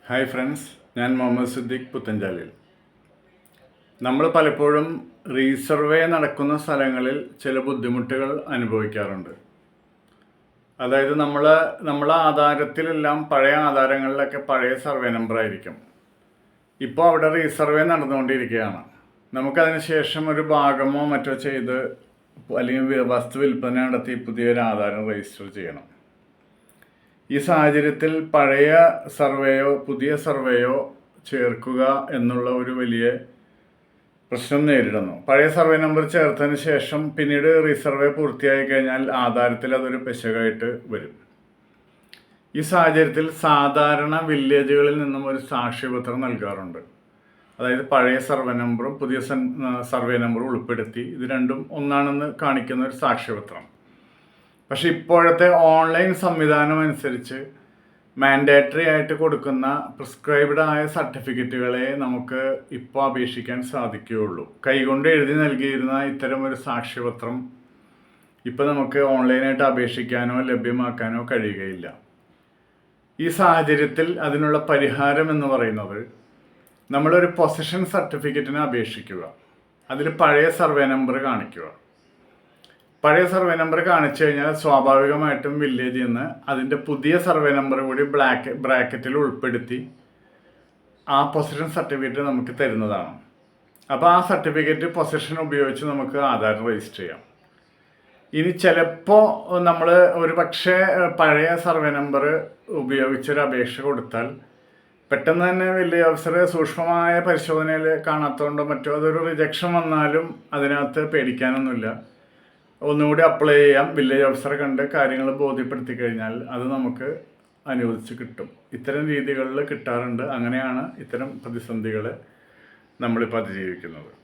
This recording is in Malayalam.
ഹായ് ഫ്രണ്ട്സ്, ഞാൻ മുഹമ്മദ് സിദ്ദീഖ് പുത്തഞ്ചാലിൽ. നമ്മൾ പലപ്പോഴും റീസർവേ നടക്കുന്ന സ്ഥലങ്ങളിൽ ചില ബുദ്ധിമുട്ടുകൾ അനുഭവിക്കാറുണ്ട്. അതായത് നമ്മളെ ആധാരത്തിലെല്ലാം പഴയ ആധാരങ്ങളിലൊക്കെ പഴയ സർവേ നമ്പർ ആയിരിക്കും. ഇപ്പോൾ അവിടെ റീസർവേ നടന്നുകൊണ്ടിരിക്കുകയാണ്. നമുക്കതിന് ശേഷം ഒരു ഭാഗമോ മറ്റോ ചെയ്ത് അല്ലെങ്കിൽ വസ്തു വിൽപ്പന നടത്തി പുതിയൊരു ആധാരം രജിസ്റ്റർ ചെയ്യണം. ഈ സാഹചര്യത്തിൽ പഴയ സർവേയോ പുതിയ സർവേയോ ചേർക്കുക എന്നുള്ള ഒരു വലിയ പ്രശ്നം നേരിടുന്നു. പഴയ സർവേ നമ്പർ ചേർത്തതിന് ശേഷം പിന്നീട് റീസർവേ പൂർത്തിയായി കഴിഞ്ഞാൽ ആധാരത്തിൽ അതൊരു പെശകായിട്ട് വരും. ഈ സാഹചര്യത്തിൽ സാധാരണ വില്ലേജുകളിൽ നിന്നും ഒരു സാക്ഷ്യപത്രം നൽകാറുണ്ട്. അതായത് പഴയ സർവേ നമ്പറും പുതിയ സർവേ നമ്പറും ഉൾപ്പെടുത്തി ഇത് രണ്ടും ഒന്നാണെന്ന് കാണിക്കുന്ന ഒരു സാക്ഷ്യപത്രം. പക്ഷെ ഇപ്പോഴത്തെ ഓൺലൈൻ സംവിധാനം അനുസരിച്ച് മാൻഡേറ്ററി ആയിട്ട് കൊടുക്കുന്ന പ്രിസ്ക്രൈബ്ഡ് ആയ സർട്ടിഫിക്കറ്റുകളെ നമുക്ക് ഇപ്പോൾ അപേക്ഷിക്കാൻ സാധിക്കുകയുള്ളൂ. കൈകൊണ്ട് എഴുതി നൽകിയിരുന്ന ഇത്തരം ഒരു സാക്ഷ്യപത്രം ഇപ്പോൾ നമുക്ക് ഓൺലൈനായിട്ട് അപേക്ഷിക്കാനോ ലഭ്യമാക്കാനോ കഴിയുകയില്ല. ഈ സാഹചര്യത്തിൽ അതിനുള്ള പരിഹാരം എന്ന് പറയുന്നത് നമ്മളൊരു പൊസഷൻ സർട്ടിഫിക്കറ്റിന് അപേക്ഷിക്കുക. അതിൽ പഴയ സർവേ നമ്പർ കാണിക്കുക. പഴയ സർവേ നമ്പർ കാണിച്ചു കഴിഞ്ഞാൽ സ്വാഭാവികമായിട്ടും വില്ലേജിൽ നിന്ന് അതിൻ്റെ പുതിയ സർവേ നമ്പർ കൂടി ബ്രാക്കറ്റിൽ ഉൾപ്പെടുത്തി ആ പൊസഷൻ സർട്ടിഫിക്കറ്റ് നമുക്ക് തരുന്നതാണ്. അപ്പോൾ ആ സർട്ടിഫിക്കറ്റ് പൊസഷൻ ഉപയോഗിച്ച് നമുക്ക് ആധാർ രജിസ്റ്റർ ചെയ്യാം. ഇനി ചിലപ്പോൾ നമ്മൾ ഒരു പക്ഷേ പഴയ സർവേ നമ്പർ ഉപയോഗിച്ചൊരു അപേക്ഷ കൊടുത്താൽ പെട്ടെന്ന് തന്നെ വില്ലേജ് ഓഫീസർ സൂക്ഷ്മമായ പരിശോധനയിൽ കാണാത്തതുകൊണ്ടോ മറ്റോ അതൊരു റിജക്ഷൻ വന്നാലും അതിനകത്ത് പേടിക്കാനൊന്നുമില്ല. ഒന്നുകൂടി അപ്ലൈ ചെയ്യാം. വില്ലേജ് ഓഫീസറെ കണ്ട് കാര്യങ്ങൾ ബോധ്യപ്പെടുത്തി കഴിഞ്ഞാൽ അത് നമുക്ക് അനുവദിച്ച് കിട്ടും. ഇത്തരം രീതികളിൽ കിട്ടാറുണ്ട്. അങ്ങനെയാണ് ഇത്തരം പ്രതിസന്ധികൾ നമ്മളിപ്പോൾ അതിജീവിക്കുന്നത്.